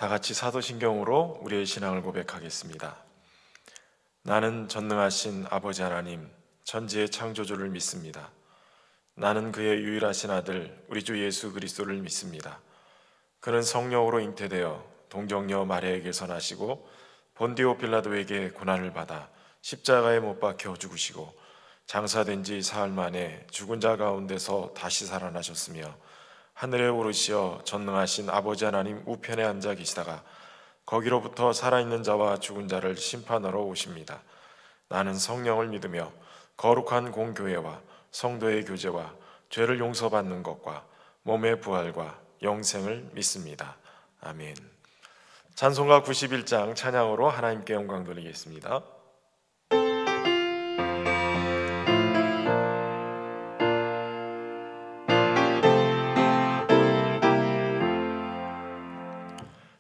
다 같이 사도신경으로 우리의 신앙을 고백하겠습니다. 나는 전능하신 아버지 하나님, 천지의 창조주를 믿습니다. 나는 그의 유일하신 아들, 우리 주 예수 그리스도를 믿습니다. 그는 성령으로 잉태되어 동정녀 마리아에게서 나시고 본디오 빌라도에게 고난을 받아 십자가에 못 박혀 죽으시고 장사된 지 사흘 만에 죽은 자 가운데서 다시 살아나셨으며 하늘에 오르시어 전능하신 아버지 하나님 우편에 앉아 계시다가 거기로부터 살아있는 자와 죽은 자를 심판하러 오십니다. 나는 성령을 믿으며 거룩한 공교회와 성도의 교제와 죄를 용서받는 것과 몸의 부활과 영생을 믿습니다. 아멘. 찬송가 91장 찬양으로 하나님께 영광 돌리겠습니다.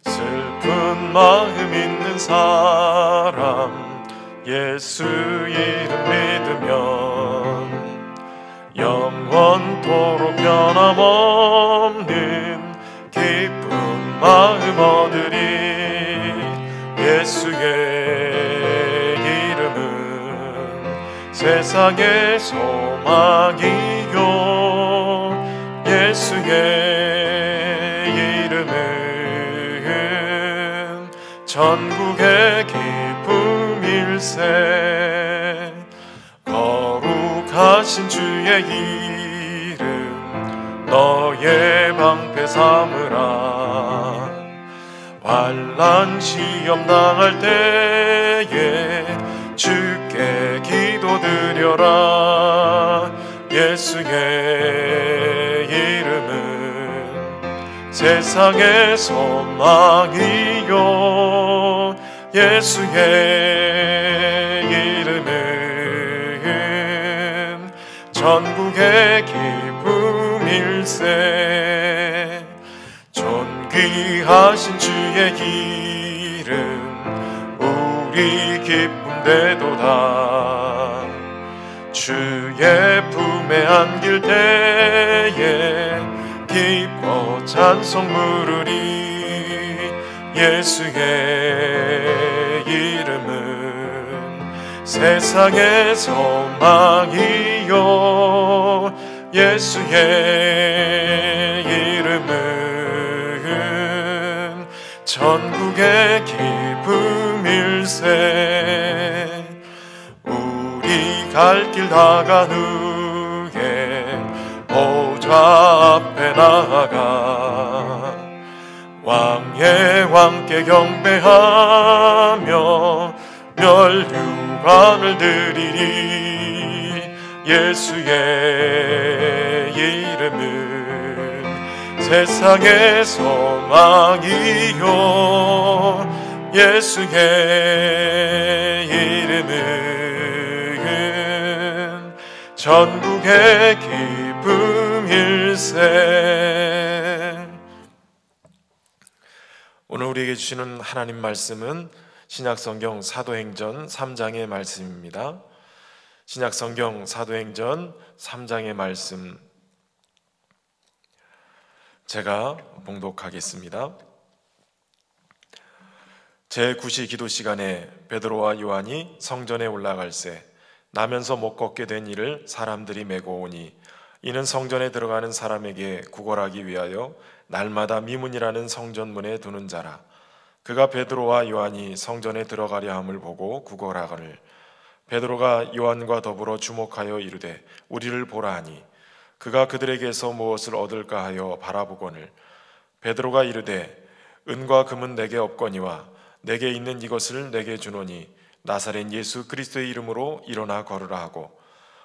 슬픈 마음 있는 사람 예수 이름 믿으면 영원토록 변함없는 기쁜 마음 얻으리. 예수의 이름은 세상의 소망이요 예수의 이름은 전국의 기쁨일세. 거룩하신 주의 이름 너의 방패 삼으라. 환난 시험 당할 때에 주께 기도드려라. 예수의 이름은 세상의 소망이요 예수의 이름은 전국의 기쁨일세. 존귀하신 주의 이름 우리 기쁨되도다. 주의 품에 안길 때에 기뻐 찬송 부르리. 예수의 이름은 세상의 소망이요 예수의 이름은 전국의 기쁨일세. 우리 갈 길 다 간 후에 보좌 앞에 나아가 왕의 왕께 경배하며 멸류관을 드리리. 예수의 이름은 세상의 소망이요 예수의 이름은 전국의 기쁨일세. 오늘 우리에게 주시는 하나님 말씀은 신약성경 사도행전 3장의 말씀입니다. 신약성경 사도행전 3장의 말씀 제가 봉독하겠습니다. 제9시 기도 시간에 베드로와 요한이 성전에 올라갈새 나면서 못 걷게 된 이를 사람들이 메고 오니 이는 성전에 들어가는 사람에게 구걸하기 위하여 날마다 미문이라는 성전문에 두는 자라. 그가 베드로와 요한이 성전에 들어가려 함을 보고 구걸하거늘 베드로가 요한과 더불어 주목하여 이르되 우리를 보라 하니 그가 그들에게서 무엇을 얻을까 하여 바라보거늘 베드로가 이르되 은과 금은 내게 없거니와 내게 있는 이것을 내게 주노니 나사렛 예수 그리스도의 이름으로 일어나 걸으라 하고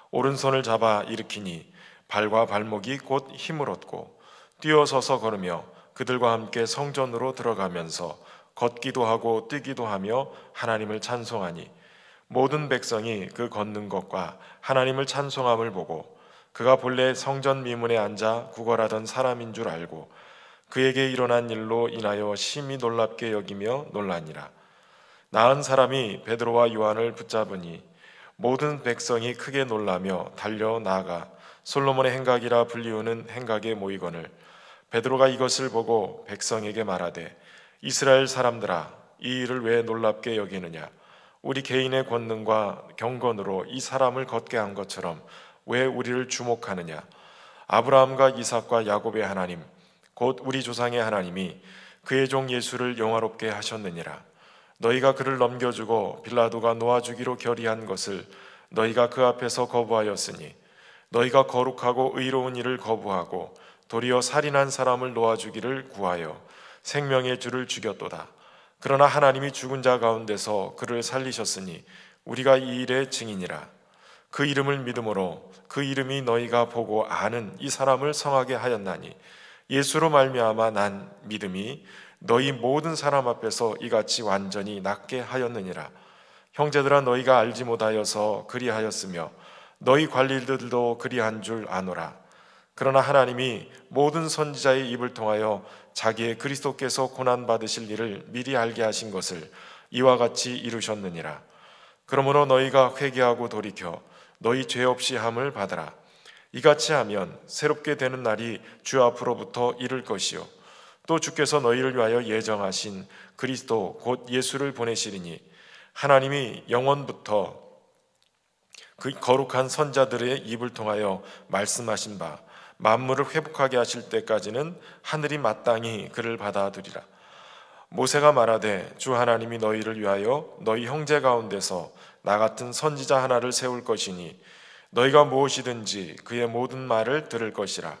오른손을 잡아 일으키니 발과 발목이 곧 힘을 얻고 뛰어서서 걸으며 그들과 함께 성전으로 들어가면서 걷기도 하고 뛰기도 하며 하나님을 찬송하니 모든 백성이 그 걷는 것과 하나님을 찬송함을 보고 그가 본래 성전 미문에 앉아 구걸하던 사람인 줄 알고 그에게 일어난 일로 인하여 심히 놀랍게 여기며 놀라니라. 나은 사람이 베드로와 요한을 붙잡으니 모든 백성이 크게 놀라며 달려 나아가 솔로몬의 행각이라 불리우는 행각에 모이거늘 베드로가 이것을 보고 백성에게 말하되 이스라엘 사람들아, 이 일을 왜 놀랍게 여기느냐? 우리 개인의 권능과 경건으로 이 사람을 걷게 한 것처럼 왜 우리를 주목하느냐? 아브라함과 이삭과 야곱의 하나님, 곧 우리 조상의 하나님이 그의 종 예수를 영화롭게 하셨느니라. 너희가 그를 넘겨주고 빌라도가 놓아주기로 결의한 것을 너희가 그 앞에서 거부하였으니, 너희가 거룩하고 의로운 일을 거부하고 도리어 살인한 사람을 놓아주기를 구하여 생명의 주를 죽였도다. 그러나 하나님이 죽은 자 가운데서 그를 살리셨으니 우리가 이 일의 증인이라. 그 이름을 믿음으로 그 이름이 너희가 보고 아는 이 사람을 성하게 하였나니, 예수로 말미암아 난 믿음이 너희 모든 사람 앞에서 이같이 완전히 낫게 하였느니라. 형제들아, 너희가 알지 못하여서 그리하였으며 너희 관리들도 그리한 줄 아노라. 그러나 하나님이 모든 선지자의 입을 통하여 자기의 그리스도께서 고난받으실 일을 미리 알게 하신 것을 이와 같이 이루셨느니라. 그러므로 너희가 회개하고 돌이켜 너희 죄 없이 함을 받으라. 이같이 하면 새롭게 되는 날이 주 앞으로부터 이를 것이요, 또 주께서 너희를 위하여 예정하신 그리스도 곧 예수를 보내시리니, 하나님이 영원부터 그 거룩한 선자들의 입을 통하여 말씀하신 바 만물을 회복하게 하실 때까지는 하늘이 마땅히 그를 받아들이라. 모세가 말하되, 주 하나님이 너희를 위하여 너희 형제 가운데서 나 같은 선지자 하나를 세울 것이니 너희가 무엇이든지 그의 모든 말을 들을 것이라.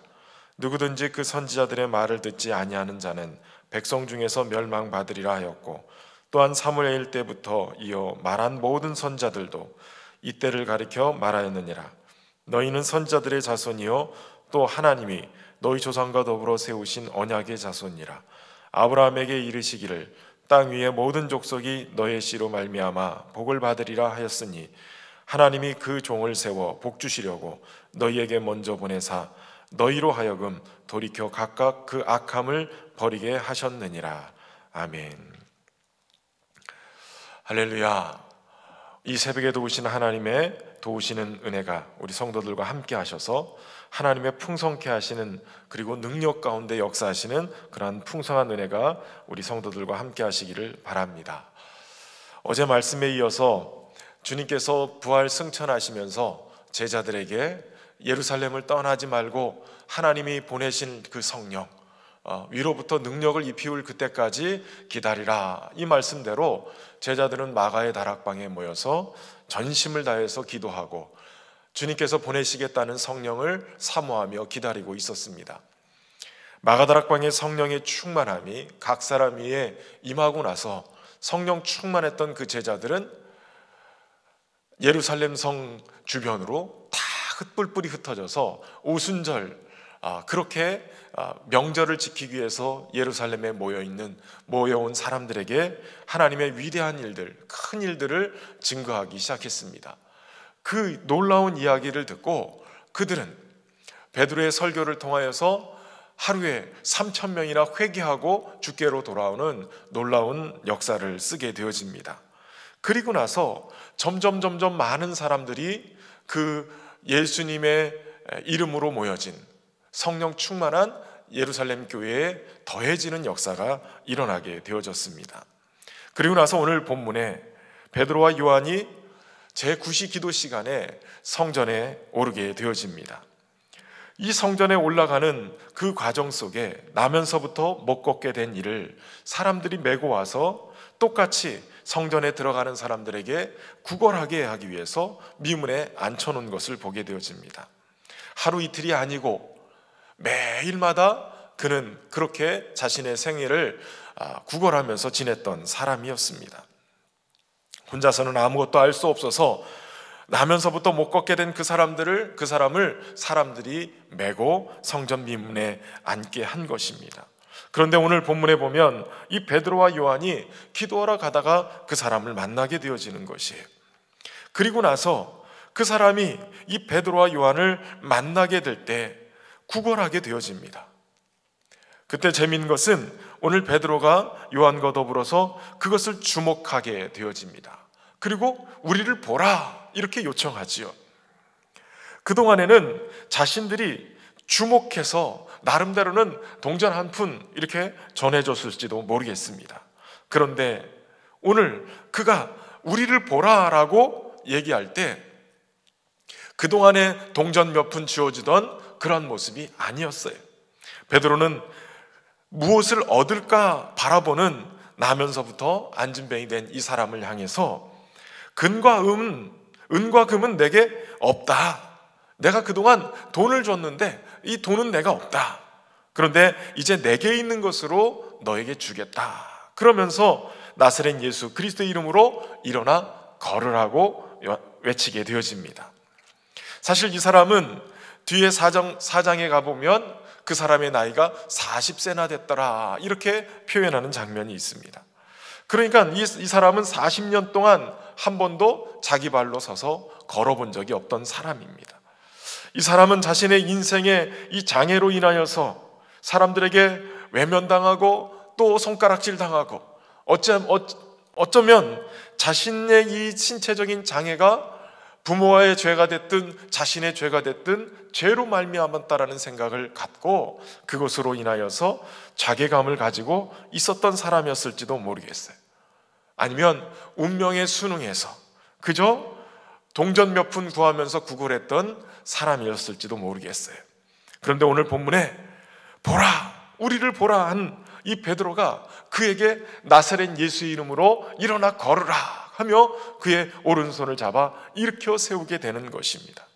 누구든지 그 선지자들의 말을 듣지 아니하는 자는 백성 중에서 멸망받으리라 하였고, 또한 사무엘 때부터 이어 말한 모든 선자들도 이때를 가리켜 말하였느니라. 너희는 선지자들의 자손이요 또 하나님이 너희 조상과 더불어 세우신 언약의 자손이라. 아브라함에게 이르시기를 땅 위의 모든 족속이 너의 씨로 말미암아 복을 받으리라 하였으니, 하나님이 그 종을 세워 복 주시려고 너희에게 먼저 보내사 너희로 하여금 돌이켜 각각 그 악함을 버리게 하셨느니라. 아멘. 할렐루야. 이 새벽에 도우신 하나님의 도우시는 은혜가 우리 성도들과 함께 하셔서 하나님의 풍성케 하시는, 그리고 능력 가운데 역사하시는 그러한 풍성한 은혜가 우리 성도들과 함께 하시기를 바랍니다. 어제 말씀에 이어서 주님께서 부활 승천하시면서 제자들에게 예루살렘을 떠나지 말고 하나님이 보내신 그 성령, 위로부터 능력을 입히울 그때까지 기다리라, 이 말씀대로 제자들은 마가의 다락방에 모여서 전심을 다해서 기도하고 주님께서 보내시겠다는 성령을 사모하며 기다리고 있었습니다. 마가다락방의 성령의 충만함이 각 사람 위에 임하고 나서 성령 충만했던 그 제자들은 예루살렘 성 주변으로 다 흩불불이 흩어져서 오순절, 그렇게 명절을 지키기 위해서 예루살렘에 모여온 사람들에게 하나님의 위대한 일들, 큰 일들을 증거하기 시작했습니다. 그 놀라운 이야기를 듣고 그들은 베드로의 설교를 통하여서 하루에 3,000명이나 회개하고 주께로 돌아오는 놀라운 역사를 쓰게 되어집니다. 그리고 나서 점점 많은 사람들이 그 예수님의 이름으로 모여진 성령 충만한 예루살렘 교회에 더해지는 역사가 일어나게 되어졌습니다. 그리고 나서 오늘 본문에 베드로와 요한이 제9시 기도 시간에 성전에 오르게 되어집니다. 이 성전에 올라가는 그 과정 속에 나면서부터 못 걷게 된 이를 사람들이 메고 와서 똑같이 성전에 들어가는 사람들에게 구걸하게 하기 위해서 미문에 앉혀놓은 것을 보게 되어집니다. 하루 이틀이 아니고 매일마다 그는 그렇게 자신의 생애를 구걸하면서 지냈던 사람이었습니다. 혼자서는 아무것도 알 수 없어서 나면서부터 못 걷게 된 그 사람을 사람들이 메고 성전 미문에 앉게 한 것입니다. 그런데 오늘 본문에 보면 이 베드로와 요한이 기도하러 가다가 그 사람을 만나게 되어지는 것이에요. 그리고 나서 그 사람이 이 베드로와 요한을 만나게 될 때 구걸하게 되어집니다. 그때 재미있는 것은 오늘 베드로가 요한과 더불어서 그것을 주목하게 되어집니다. 그리고 우리를 보라, 이렇게 요청하지요. 그동안에는 자신들이 주목해서 나름대로는 동전 한 푼 이렇게 전해줬을지도 모르겠습니다. 그런데 오늘 그가 우리를 보라라고 얘기할 때 그동안에 동전 몇 푼 주어지던 그런 모습이 아니었어요. 베드로는 무엇을 얻을까 바라보는 나면서부터 안진뱅이 된 이 사람을 향해서 은과 금은 내게 없다. 내가 그동안 돈을 줬는데 이 돈은 내가 없다. 그런데 이제 내게 있는 것으로 너에게 주겠다. 그러면서 나사렛 예수 그리스도의 이름으로 일어나 걸으라고 외치게 되어집니다. 사실 이 사람은 뒤에 4장에 가보면 그 사람의 나이가 40세나 됐더라 이렇게 표현하는 장면이 있습니다. 그러니까 이 사람은 40년 동안 한 번도 자기 발로 서서 걸어본 적이 없던 사람입니다. 이 사람은 자신의 인생의 이 장애로 인하여서 사람들에게 외면당하고 또 손가락질 당하고 어쩌면 자신의 이 신체적인 장애가 부모와의 죄가 됐든 자신의 죄가 됐든 죄로 말미암았다라는 생각을 갖고 그것으로 인하여서 자괴감을 가지고 있었던 사람이었을지도 모르겠어요. 아니면 운명에 순응해서 그저 동전 몇 푼 구하면서 구걸했던 사람이었을지도 모르겠어요. 그런데 오늘 본문에 보라, 우리를 보라 한 이 베드로가 그에게 나사렛 예수의 이름으로 일어나 걸으라 하며 그의 오른손을 잡아 일으켜 세우게 되는 것입니다.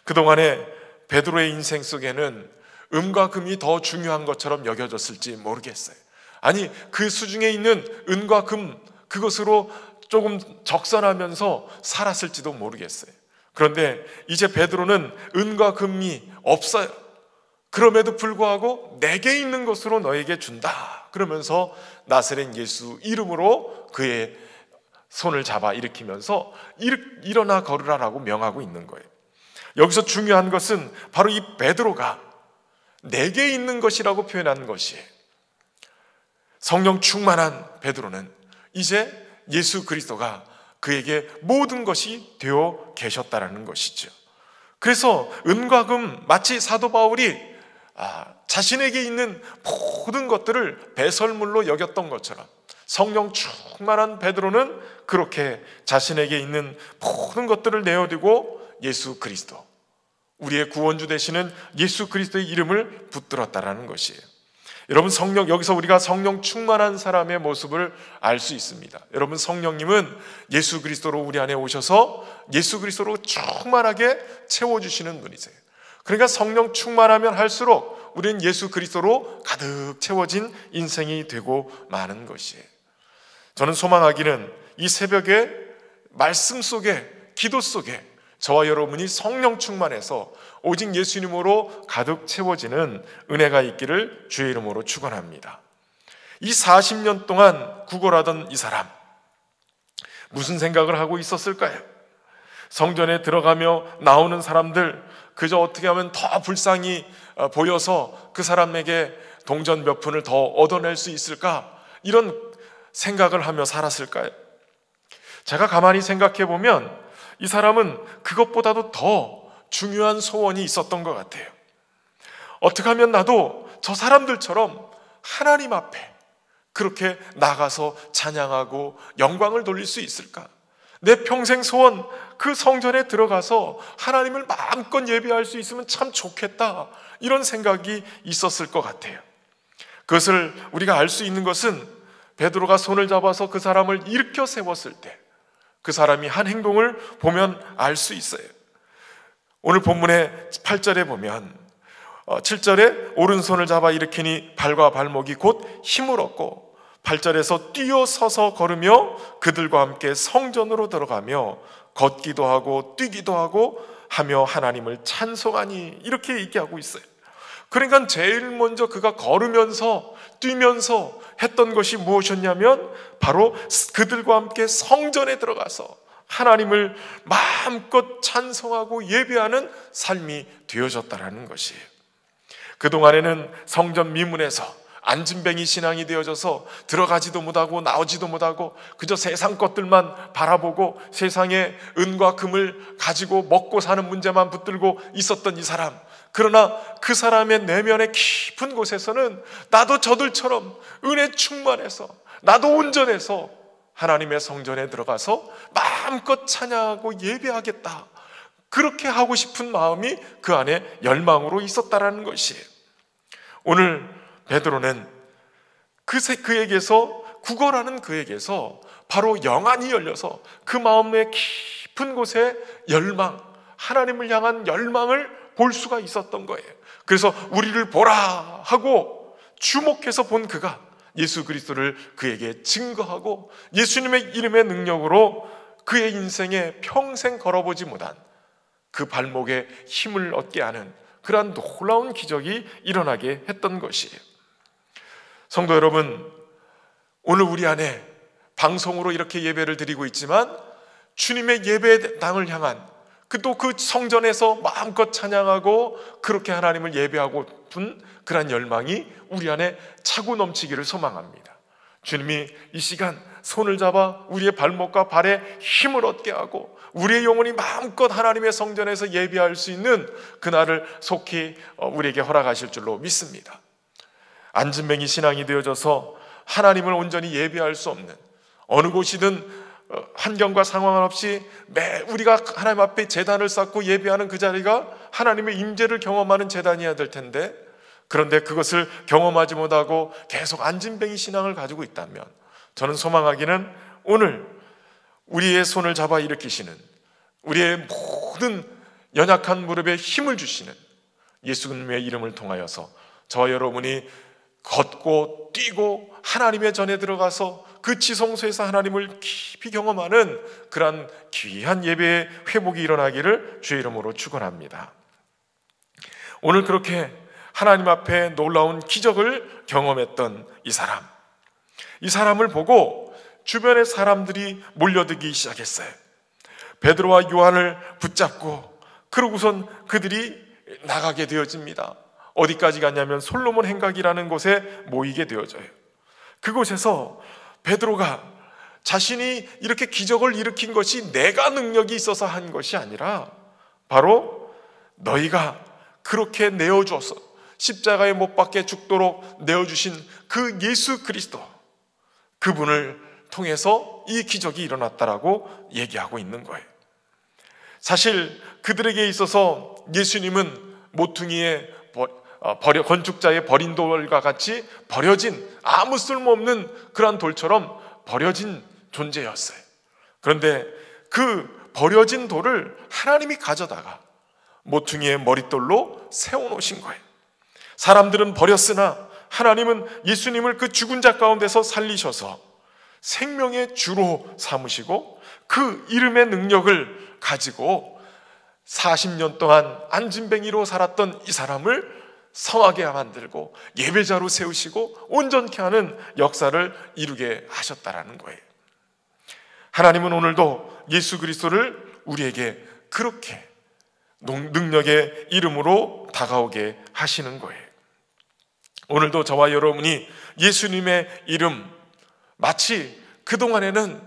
그동안에 베드로의 인생 속에는 은과 금이 더 중요한 것처럼 여겨졌을지 모르겠어요. 아니 그 수중에 있는 은과 금 그것으로 조금 적선하면서 살았을지도 모르겠어요. 그런데 이제 베드로는 은과 금이 없어요. 그럼에도 불구하고 내게 있는 것으로 너에게 준다 그러면서 나사렛 예수 이름으로 그의 손을 잡아 일으키면서 일어나 걸으라라고 명하고 있는 거예요. 여기서 중요한 것은 바로 이 베드로가 내게 있는 것이라고 표현하는 것이에요. 성령 충만한 베드로는 이제 예수 그리스도가 그에게 모든 것이 되어 계셨다라는 것이죠. 그래서 은과 금 마치 사도 바울이 자신에게 있는 모든 것들을 배설물로 여겼던 것처럼 성령 충만한 베드로는 그렇게 자신에게 있는 모든 것들을 내어두고 예수 그리스도, 우리의 구원주 되시는 예수 그리스도의 이름을 붙들었다라는 것이에요. 여러분 여기서 우리가 성령 충만한 사람의 모습을 알 수 있습니다. 여러분 성령님은 예수 그리스도로 우리 안에 오셔서 예수 그리스도로 충만하게 채워주시는 분이세요. 그러니까 성령 충만하면 할수록 우리는 예수 그리스도로 가득 채워진 인생이 되고 마는 것이에요. 저는 소망하기는 이 새벽에 말씀 속에 기도 속에 저와 여러분이 성령 충만해서 오직 예수님으로 가득 채워지는 은혜가 있기를 주의 이름으로 축원합니다. 이 40년 동안 구걸하던 이 사람 무슨 생각을 하고 있었을까요? 성전에 들어가며 나오는 사람들 그저 어떻게 하면 더 불쌍히 보여서 그 사람에게 동전 몇 푼을 더 얻어낼 수 있을까? 이런 생각을 하며 살았을까요? 제가 가만히 생각해 보면 이 사람은 그것보다도 더 중요한 소원이 있었던 것 같아요. 어떻게 하면 나도 저 사람들처럼 하나님 앞에 그렇게 나가서 찬양하고 영광을 돌릴 수 있을까? 내 평생 소원, 그 성전에 들어가서 하나님을 마음껏 예배할 수 있으면 참 좋겠다, 이런 생각이 있었을 것 같아요. 그것을 우리가 알 수 있는 것은 베드로가 손을 잡아서 그 사람을 일으켜 세웠을 때 그 사람이 한 행동을 보면 알 수 있어요. 오늘 본문의 8절에 보면 7절에 오른손을 잡아 일으키니 발과 발목이 곧 힘을 얻고 8절에서 뛰어서서 걸으며 그들과 함께 성전으로 들어가며 걷기도 하고 뛰기도 하고 하며 하나님을 찬송하니, 이렇게 얘기하고 있어요. 그러니까 제일 먼저 그가 걸으면서 뛰면서 했던 것이 무엇이었냐면 바로 그들과 함께 성전에 들어가서 하나님을 마음껏 찬송하고 예배하는 삶이 되어졌다라는 것이에요. 그동안에는 성전 미문에서 안진뱅이 신앙이 되어져서 들어가지도 못하고 나오지도 못하고 그저 세상 것들만 바라보고 세상의 은과 금을 가지고 먹고 사는 문제만 붙들고 있었던 이 사람, 그러나 그 사람의 내면의 깊은 곳에서는 나도 저들처럼 은혜 충만해서, 나도 온전해서 하나님의 성전에 들어가서 마음껏 찬양하고 예배하겠다, 그렇게 하고 싶은 마음이 그 안에 열망으로 있었다라는 것이에요. 오늘 베드로는 그에게서, 구걸하는 그에게서 바로 영안이 열려서 그 마음의 깊은 곳에 열망, 하나님을 향한 열망을 볼 수가 있었던 거예요. 그래서 우리를 보라 하고 주목해서 본 그가 예수 그리스도를 그에게 증거하고 예수님의 이름의 능력으로 그의 인생에 평생 걸어보지 못한 그 발목에 힘을 얻게 하는 그러한 놀라운 기적이 일어나게 했던 것이에요. 성도 여러분, 오늘 우리 안에 방송으로 이렇게 예배를 드리고 있지만 주님의 예배당을 향한 또 그 성전에서 마음껏 찬양하고 그렇게 하나님을 예배하고 싶은 그런 열망이 우리 안에 차고 넘치기를 소망합니다. 주님이 이 시간 손을 잡아 우리의 발목과 발에 힘을 얻게 하고 우리의 영혼이 마음껏 하나님의 성전에서 예배할 수 있는 그날을 속히 우리에게 허락하실 줄로 믿습니다. 안진뱅이 신앙이 되어져서 하나님을 온전히 예배할 수 없는, 어느 곳이든 환경과 상황 없이 우리가 하나님 앞에 제단을 쌓고 예배하는 그 자리가 하나님의 임재를 경험하는 제단이어야 될 텐데, 그런데 그것을 경험하지 못하고 계속 안진뱅이 신앙을 가지고 있다면, 저는 소망하기는 오늘 우리의 손을 잡아 일으키시는, 우리의 모든 연약한 무릎에 힘을 주시는 예수님의 이름을 통하여서 저와 여러분이 걷고 뛰고 하나님의 전에 들어가서 그 지성소에서 하나님을 깊이 경험하는 그러한 귀한 예배의 회복이 일어나기를 주의 이름으로 축원합니다. 오늘 그렇게 하나님 앞에 놀라운 기적을 경험했던 이 사람을 보고 주변의 사람들이 몰려들기 시작했어요. 베드로와 요한을 붙잡고 그러고선 그들이 나가게 되어집니다. 어디까지 갔냐면 솔로몬 행각이라는 곳에 모이게 되어져요. 그곳에서 베드로가 자신이 이렇게 기적을 일으킨 것이 내가 능력이 있어서 한 것이 아니라 바로 너희가 그렇게 내어줘서 십자가에 못 박게 죽도록 내어주신 그 예수 그리스도, 그분을 통해서 이 기적이 일어났다라고 얘기하고 있는 거예요. 사실 그들에게 있어서 예수님은 모퉁이에 건축자의 버린 돌과 같이 버려진, 아무 쓸모없는 그러한 돌처럼 버려진 존재였어요. 그런데 그 버려진 돌을 하나님이 가져다가 모퉁이의 머릿돌로 세워놓으신 거예요. 사람들은 버렸으나 하나님은 예수님을 그 죽은 자 가운데서 살리셔서 생명의 주로 삼으시고 그 이름의 능력을 가지고 40년 동안 안진뱅이로 살았던 이 사람을 성하게 만들고 예배자로 세우시고 온전케 하는 역사를 이루게 하셨다라는 거예요. 하나님은 오늘도 예수 그리스도를 우리에게 그렇게 능력의 이름으로 다가오게 하시는 거예요. 오늘도 저와 여러분이 예수님의 이름, 마치 그동안에는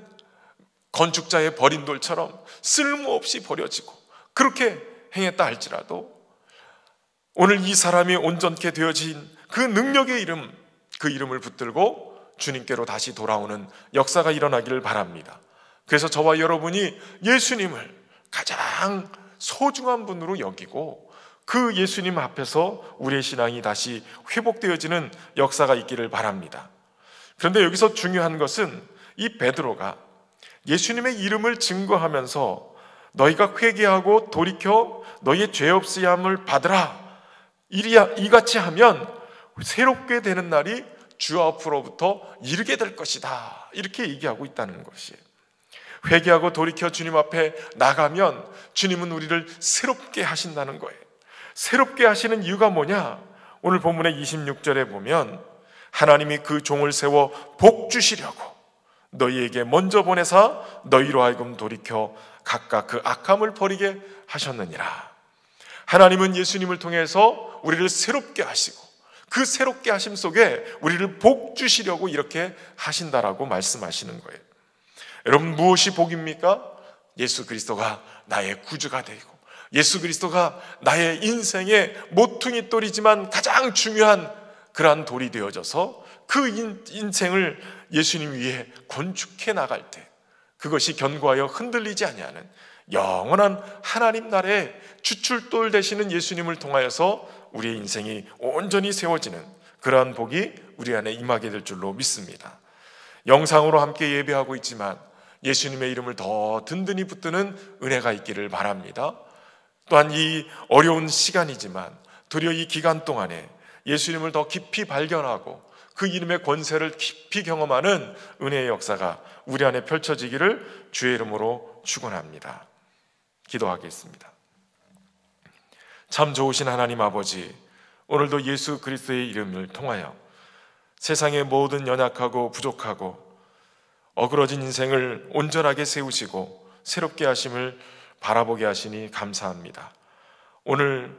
건축자의 버린 돌처럼 쓸모없이 버려지고 그렇게 행했다 할지라도 오늘 이 사람이 온전케 되어진 그 능력의 이름, 그 이름을 붙들고 주님께로 다시 돌아오는 역사가 일어나기를 바랍니다. 그래서 저와 여러분이 예수님을 가장 소중한 분으로 여기고 그 예수님 앞에서 우리의 신앙이 다시 회복되어지는 역사가 있기를 바랍니다. 그런데 여기서 중요한 것은 이 베드로가 예수님의 이름을 증거하면서 너희가 회개하고 돌이켜 너희의 죄 없이함을 받으라, 이같이 하면 새롭게 되는 날이 주 앞으로부터 이르게 될 것이다, 이렇게 얘기하고 있다는 것이에요. 회개하고 돌이켜 주님 앞에 나가면 주님은 우리를 새롭게 하신다는 거예요. 새롭게 하시는 이유가 뭐냐? 오늘 본문의 26절에 보면 하나님이 그 종을 세워 복 주시려고 너희에게 먼저 보내사 너희로 하여금 돌이켜 각각 그 악함을 버리게 하셨느니라. 하나님은 예수님을 통해서 우리를 새롭게 하시고 그 새롭게 하심 속에 우리를 복 주시려고 이렇게 하신다라고 말씀하시는 거예요. 여러분, 무엇이 복입니까? 예수 그리스도가 나의 구주가 되고 예수 그리스도가 나의 인생의 모퉁이 돌이지만 가장 중요한 그러한 돌이 되어져서 그 인생을 예수님 위에 건축해 나갈 때 그것이 견고하여 흔들리지 아니하는 영원한 하나님 나라의 주출돌 되시는 예수님을 통하여서 우리의 인생이 온전히 세워지는 그러한 복이 우리 안에 임하게 될 줄로 믿습니다. 영상으로 함께 예배하고 있지만 예수님의 이름을 더 든든히 붙드는 은혜가 있기를 바랍니다. 또한 이 어려운 시간이지만 도리어 이 기간 동안에 예수님을 더 깊이 발견하고 그 이름의 권세를 깊이 경험하는 은혜의 역사가 우리 안에 펼쳐지기를 주의 이름으로 축원합니다. 기도하겠습니다. 참 좋으신 하나님 아버지, 오늘도 예수 그리스도의 이름을 통하여 세상의 모든 연약하고 부족하고 어그러진 인생을 온전하게 세우시고 새롭게 하심을 바라보게 하시니 감사합니다. 오늘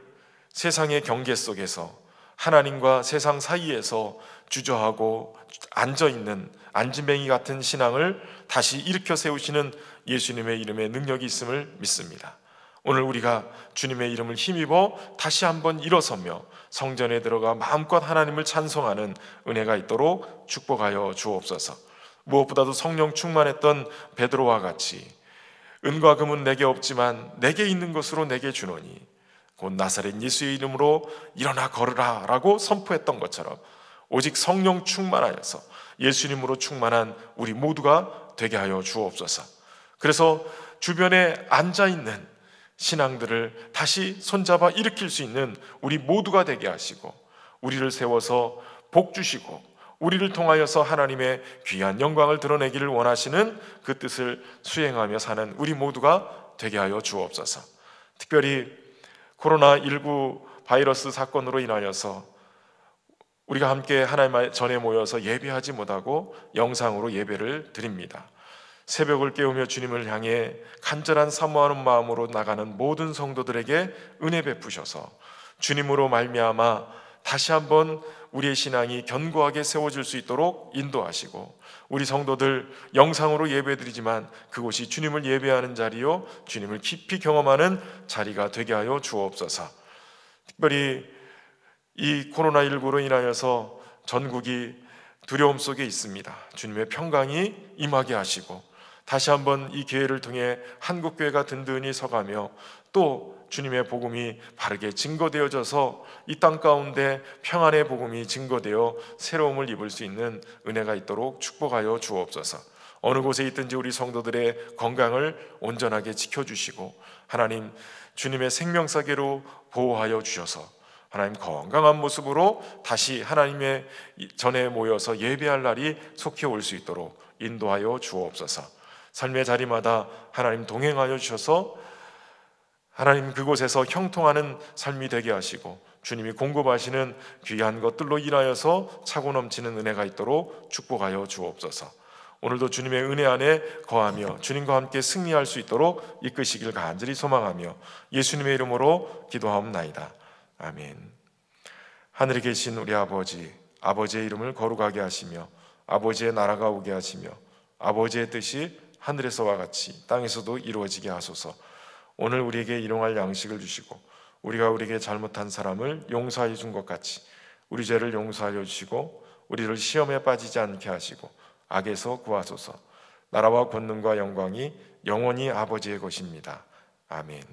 세상의 경계 속에서 하나님과 세상 사이에서 주저하고 앉아있는 안진뱅이 같은 신앙을 다시 일으켜 세우시는 예수님의 이름에 능력이 있음을 믿습니다. 오늘 우리가 주님의 이름을 힘입어 다시 한번 일어서며 성전에 들어가 마음껏 하나님을 찬송하는 은혜가 있도록 축복하여 주옵소서. 무엇보다도 성령 충만했던 베드로와 같이 은과 금은 내게 없지만 내게 있는 것으로 내게 주노니 곧 나사렛 예수의 이름으로 일어나 걸으라 라고 선포했던 것처럼 오직 성령 충만하여서 예수님으로 충만한 우리 모두가 되게 하여 주옵소서. 그래서 주변에 앉아있는 신앙들을 다시 손잡아 일으킬 수 있는 우리 모두가 되게 하시고 우리를 세워서 복 주시고 우리를 통하여서 하나님의 귀한 영광을 드러내기를 원하시는 그 뜻을 수행하며 사는 우리 모두가 되게 하여 주옵소서. 특별히 코로나19 바이러스 사건으로 인하여서 우리가 함께 하나님 전에 모여서 예배하지 못하고 영상으로 예배를 드립니다. 새벽을 깨우며 주님을 향해 간절한 사모하는 마음으로 나가는 모든 성도들에게 은혜 베푸셔서 주님으로 말미암아 다시 한번 우리의 신앙이 견고하게 세워질 수 있도록 인도하시고 우리 성도들 영상으로 예배드리지만 그곳이 주님을 예배하는 자리요 주님을 깊이 경험하는 자리가 되게 하여 주옵소서. 특별히 이 코로나19로 인하여서 전국이 두려움 속에 있습니다. 주님의 평강이 임하게 하시고 다시 한번 이 기회를 통해 한국교회가 든든히 서가며 또 주님의 복음이 바르게 증거되어져서 이 땅 가운데 평안의 복음이 증거되어 새로움을 입을 수 있는 은혜가 있도록 축복하여 주옵소서. 어느 곳에 있든지 우리 성도들의 건강을 온전하게 지켜주시고 하나님 주님의 생명사계로 보호하여 주셔서 하나님 건강한 모습으로 다시 하나님의 전에 모여서 예배할 날이 속히 올 수 있도록 인도하여 주옵소서. 삶의 자리마다 하나님 동행하여 주셔서 하나님 그곳에서 형통하는 삶이 되게 하시고 주님이 공급하시는 귀한 것들로 인하여서 차고 넘치는 은혜가 있도록 축복하여 주옵소서. 오늘도 주님의 은혜 안에 거하며 주님과 함께 승리할 수 있도록 이끄시길 간절히 소망하며 예수님의 이름으로 기도하옵나이다. 아멘. 하늘에 계신 우리 아버지, 아버지의 이름을 거룩하게 하시며 아버지의 나라가 오게 하시며 아버지의 뜻이 하늘에서와 같이 땅에서도 이루어지게 하소서. 오늘 우리에게 일용할 양식을 주시고 우리가 우리에게 잘못한 사람을 용서하여 준 것 같이 우리 죄를 용서하여 주시고 우리를 시험에 빠지지 않게 하시고 악에서 구하소서. 나라와 권능과 영광이 영원히 아버지의 것입니다. 아멘.